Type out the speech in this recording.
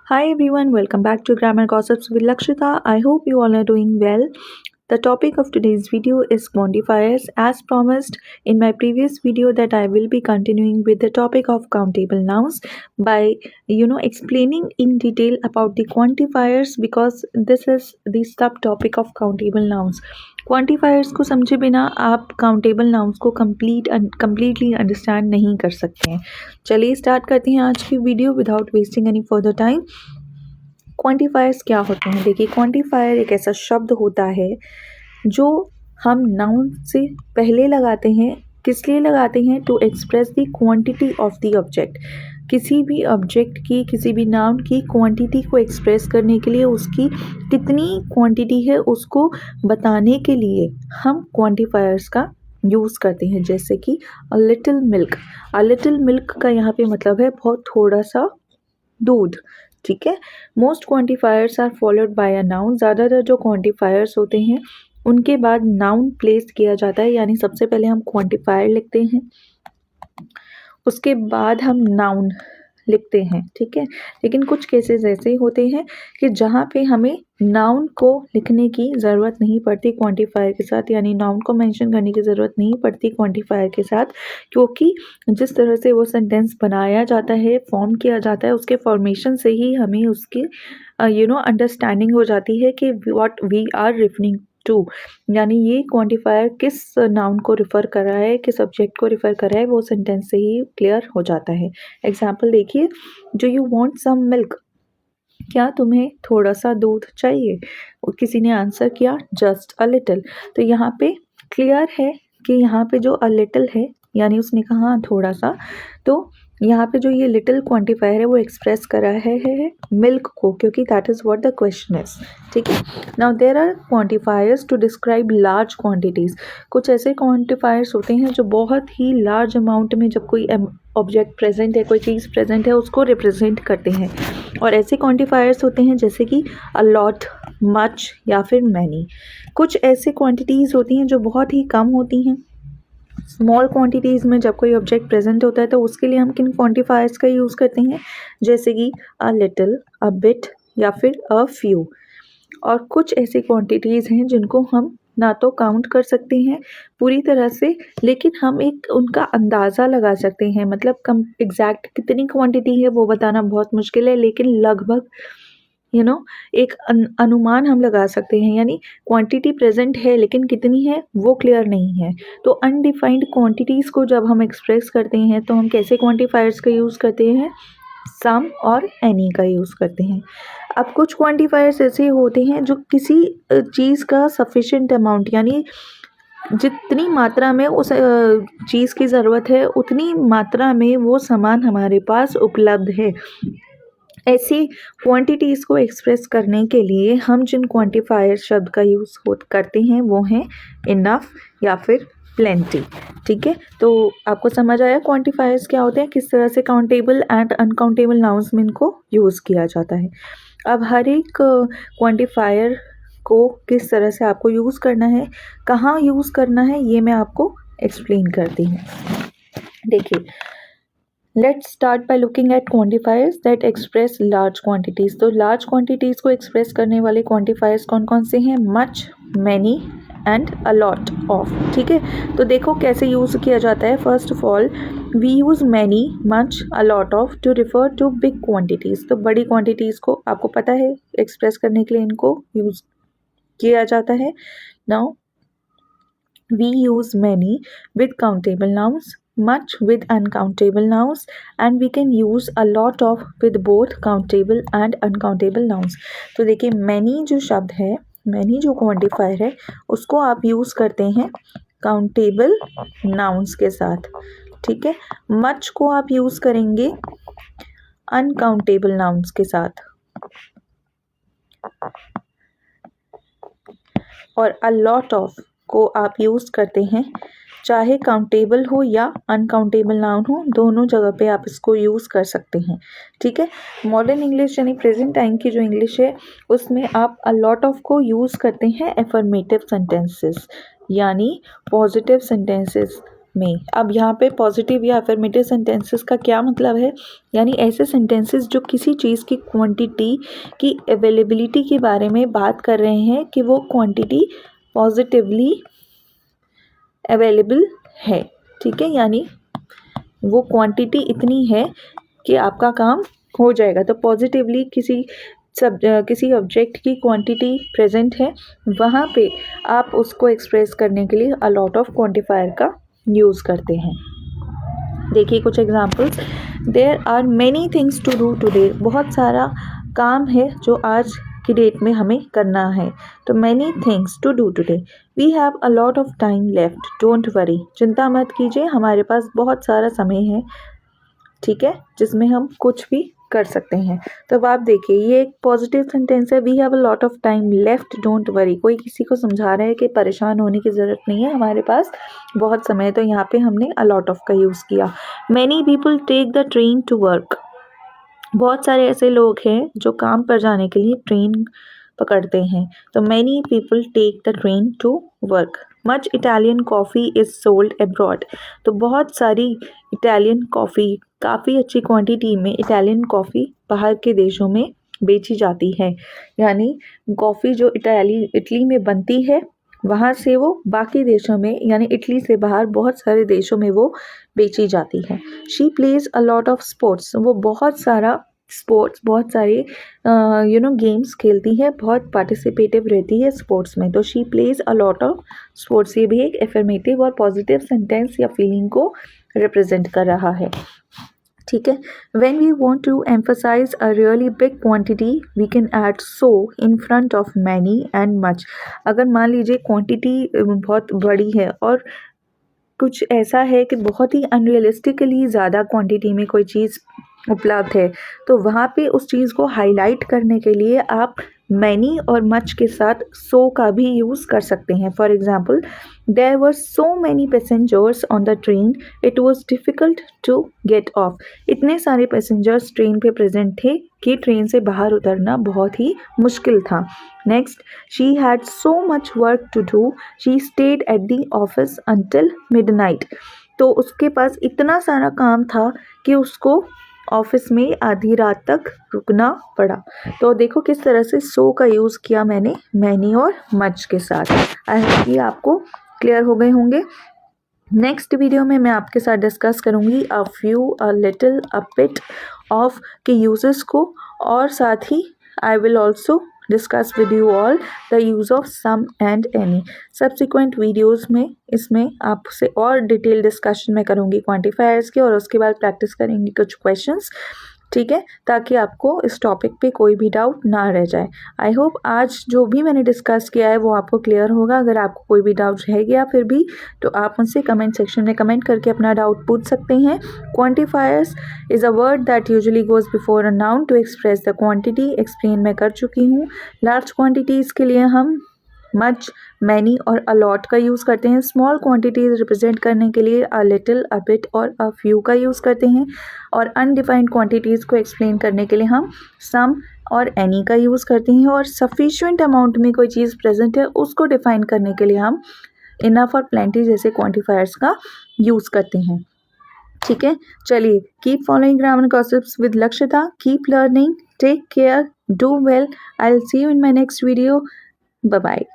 Hi everyone, welcome back to Grammar Gossips with Lakshita. I hope you all are doing well. The topic of today's video is quantifiers. As promised in my previous video that I will be continuing with the topic of countable nouns by explaining in detail about the quantifiers because this is the subtopic of countable nouns. Quantifiers को समझे बिना आप countable nouns को completely understand नहीं कर सकते हैं। चलिए स्टार्ट करते हैं आज की video without wasting any further time. Quantifiers क्या होते हैं? देखिए, क्वांटिफायर एक ऐसा शब्द होता है जो हम नाउन से पहले लगाते हैं। किस लिए लगाते हैं? To express the quantity of the object. किसी भी ऑब्जेक्ट की, किसी भी नाउन की क्वांटिटी को एक्सप्रेस करने के लिए, उसकी कितनी क्वांटिटी है उसको बताने के लिए हम क्वांटिफायर्स का यूज़ करते हैं। जैसे कि a little milk. A little milk का यहाँ पे मतलब है बहुत थोड़ा सा दूध। ठीक है। Most quantifiers are followed by a noun. ज़्यादातर जो क्वांटिफायर्स होते हैं उनके बाद नाउन प्लेस किया जाता है, यानी सबसे पहले हम क्वांटिफायर लिखते हैं, उसके बाद हम नाउन लिखते हैं। ठीक है। लेकिन कुछ केसेस ऐसे होते हैं कि जहाँ पे हमें नाउन को लिखने की ज़रूरत नहीं पड़ती क्वांटिफायर के साथ, यानी नाउन को मेंशन करने की ज़रूरत नहीं पड़ती क्वांटिफायर के साथ, क्योंकि जिस तरह से वो सेंटेंस बनाया जाता है, फॉर्म किया जाता है, उसके फॉर्मेशन से ही हमें उसकी अंडरस्टैंडिंग हो जाती है कि what we are referring to, यानी ये क्वांटिफायर किस नाउन को रिफ़र कर रहा है, किस सब्जेक्ट को रिफ़र कर रहा है, वो सेंटेंस से ही क्लियर हो जाता है। एग्जाम्पल देखिए, do you want some milk? क्या तुम्हें थोड़ा सा दूध चाहिए? किसी ने आंसर किया जस्ट अ लिटिल। तो यहाँ पे क्लियर है कि यहाँ पे जो अ लिटिल है, यानी उसने कहा थोड़ा सा, तो यहाँ पे जो ये लिटिल क्वांटिफायर है वो एक्सप्रेस कर रहा है मिल्क को, क्योंकि that is what the question is. ठीक है। Now there are quantifiers to describe large quantities. कुछ ऐसे क्वांटिफायर्स होते हैं जो बहुत ही लार्ज अमाउंट में जब कोई ऑब्जेक्ट प्रेजेंट है, कोई चीज़ प्रेजेंट है, उसको रिप्रेजेंट करते हैं। और ऐसे क्वांटिफायर्स होते हैं जैसे कि अ लॉट, मच या फिर मैनी। कुछ ऐसे क्वांटिटीज़ होती हैं जो बहुत ही कम होती हैं। स्मॉल क्वांटिटीज़ में जब कोई ऑब्जेक्ट प्रेजेंट होता है तो उसके लिए हम किन क्वांटिफायर्स का यूज़ करते हैं? जैसे कि अ लिटिल, अ बिट या फिर अ फ्यू। और कुछ ऐसी क्वांटिटीज़ हैं जिनको हम ना तो काउंट कर सकते हैं पूरी तरह से, लेकिन हम एक उनका अंदाज़ा लगा सकते हैं। मतलब कम एग्जैक्ट कितनी क्वांटिटी है वो बताना बहुत मुश्किल है, लेकिन लगभग एक अनुमान हम लगा सकते हैं। यानी क्वांटिटी प्रेजेंट है लेकिन कितनी है वो क्लियर नहीं है। तो अनडिफाइंड क्वांटिटीज़ को जब हम एक्सप्रेस करते हैं तो हम कैसे क्वांटिफायर्स का यूज़ करते हैं? सम और एनी का यूज़ करते हैं। अब कुछ क्वांटिफायर्स ऐसे होते हैं जो किसी चीज़ का सफिशिएंट अमाउंट, यानी जितनी मात्रा में उस चीज़ की ज़रूरत है उतनी मात्रा में वो सामान हमारे पास उपलब्ध है। ऐसी क्वांटिटीज़ को एक्सप्रेस करने के लिए हम जिन क्वांटिफायर शब्द का यूज़ करते हैं वो हैं इनफ या फिर प्लेंटी। ठीक है। तो आपको समझ आया क्वांटिफायर्स क्या होते हैं, किस तरह से काउंटेबल एंड अनकाउंटेबल नाउन्स में इनको यूज़ किया जाता है। अब हर एक क्वांटिफायर को किस तरह से आपको यूज़ करना है, कहाँ यूज़ करना है, ये मैं आपको एक्सप्लेन करती हूँ। देखिए, let's start by looking at quantifiers that express large quantities. तो लार्ज क्वांटिटीज़ को एक्सप्रेस करने वाले क्वांटिफायर्स कौन कौन से हैं? Much, many and a lot of. ठीक है। तो देखो कैसे यूज़ किया जाता है। First of all we use many, much, a lot of to refer to big quantities. तो बड़ी क्वांटिटीज़ को आपको पता है एक्सप्रेस करने के लिए इनको यूज़ किया जाता है। Now we use many with countable nouns, much with uncountable nouns, and we can use a lot of with both countable and uncountable nouns। तो देखिए, many जो शब्द है, many जो क्वांटिफायर है, उसको आप यूज़ करते हैं काउंटेबल नाउन्स के साथ। ठीक है। मच को आप यूज़ करेंगे अनकाउंटेबल नाउन्स के साथ, और अ लॉट ऑफ को आप यूज़ करते हैं चाहे काउंटेबल हो या अनकाउंटेबल नाउन हो, दोनों जगह पे आप इसको यूज़ कर सकते हैं। ठीक है। मॉडर्न इंग्लिश यानी प्रेजेंट टाइम की जो इंग्लिश है उसमें आप अ लॉट ऑफ को यूज़ करते हैं एफर्मेटिव सेंटेंसेस, यानी पॉजिटिव सेंटेंसेस में। अब यहाँ पे पॉजिटिव या अफर्मेटिव सेंटेंसेस का क्या मतलब है, यानी ऐसे सेंटेंसेस जो किसी चीज़ की क्वांटिटी की अवेलेबिलिटी के बारे में बात कर रहे हैं कि वो क्वांटिटी पॉजिटिवली अवेलेबल है, ठीक है, यानी वो क्वांटिटी इतनी है कि आपका काम हो जाएगा। तो पॉजिटिवली किसी ऑब्जेक्ट की क्वांटिटी प्रेजेंट है, वहाँ पे आप उसको एक्सप्रेस करने के लिए अ लॉट ऑफ क्वांटिफायर का यूज़ करते हैं। देखिए कुछ examples. There are many things to do today, बहुत सारा काम है जो आज की डेट में हमें करना है। तो many things to do today. We have a lot of time left, don't worry, चिंता मत कीजिए, हमारे पास बहुत सारा समय है, ठीक है, जिसमें हम कुछ भी कर सकते हैं। तो अब आप देखिए ये एक पॉजिटिव सेंटेंस है, we have a lot of time left, don't worry, कोई किसी को समझा रहा है कि परेशान होने की ज़रूरत नहीं है, हमारे पास बहुत समय है। तो यहाँ पे हमने अ लॉट ऑफ का यूज़ किया। Many people take the train to work, बहुत सारे ऐसे लोग हैं जो काम पर जाने के लिए ट्रेन पकड़ते हैं। तो many people take the train to work. Much Italian coffee is sold abroad, तो बहुत सारी इटालियन कॉफ़ी, काफ़ी अच्छी क्वांटिटी में इटालियन कॉफ़ी बाहर के देशों में बेची जाती है, यानी कॉफ़ी जो इटली में बनती है वहाँ से वो बाकी देशों में, यानी इटली से बाहर बहुत सारे देशों में वो बेची जाती है। She plays a lot of sports, वो बहुत सारा स्पोर्ट्स, बहुत सारे गेम्स खेलती है, बहुत पार्टिसिपेटिव रहती है स्पोर्ट्स में। तो she plays a lot of sports, ये भी एक एफर्मेटिव और पॉजिटिव सेंटेंस या फीलिंग को रिप्रेजेंट कर रहा है, ठीक है। When we want to emphasize a really big quantity we can add so in front of many and much. अगर मान लीजिए क्वांटिटी बहुत बड़ी है और कुछ ऐसा है कि बहुत ही अनरियलिस्टिकली ज़्यादा क्वांटिटी में कोई चीज़ उपलब्ध है, तो वहाँ पे उस चीज़ को हाईलाइट करने के लिए आप मैनी और मच के साथ सो का भी यूज़ कर सकते हैं। For example, there were so many passengers on the train it was difficult to get off, इतने सारे पैसेंजर्स ट्रेन पे प्रेजेंट थे कि ट्रेन से बाहर उतरना बहुत ही मुश्किल था। Next, she had so much work to do she stayed at the office until midnight, तो उसके पास इतना सारा काम था कि उसको ऑफिस में आधी रात तक रुकना पड़ा। तो देखो किस तरह से सो का यूज़ किया मैंने मैनी और मच के साथ। आई होप ये आपको क्लियर हो गए होंगे। नेक्स्ट वीडियो में मैं आपके साथ डिस्कस करूँगी a few a little a bit of के यूजेस को, और साथ ही I will also discuss with you all the use of some and any. Subsequent videos में इसमें आपसे और डिटेल डिस्कशन मैं करूँगी क्वांटिफायर्स के, और उसके बाद प्रैक्टिस करेंगे कुछ क्वेश्चंस, ठीक है, ताकि आपको इस टॉपिक पे कोई भी डाउट ना रह जाए। आई होप आज जो भी मैंने डिस्कस किया है वो आपको क्लियर होगा। अगर आपको कोई भी डाउट रह गया फिर भी, तो आप मुझसे कमेंट सेक्शन में कमेंट करके अपना डाउट पूछ सकते हैं। Quantifiers is a word that usually goes before a noun to express the quantity, explain मैं कर चुकी हूँ। लार्ज क्वांटिटीज़ के लिए हम मच, मैनी और अ लॉट का यूज़ करते हैं। स्मॉल क्वांटिटीज़ रिप्रेजेंट करने के लिए अ लिटिल, अ बिट और अ फ्यू का यूज़ करते हैं। और अनडिफाइंड क्वांटिटीज़ को एक्सप्लेन करने के लिए हम सम और एनी का यूज़ करते हैं। और सफिशिएंट अमाउंट में कोई चीज़ प्रेजेंट है उसको डिफाइन करने के लिए हम इनफ और प्लेंटी जैसे क्वांटिफायर्स का यूज़ करते हैं, ठीक है। चलिए, keep following grammar gossips with Lakshita, keep learning, take care, do well, I will see you in my next video, bye bye.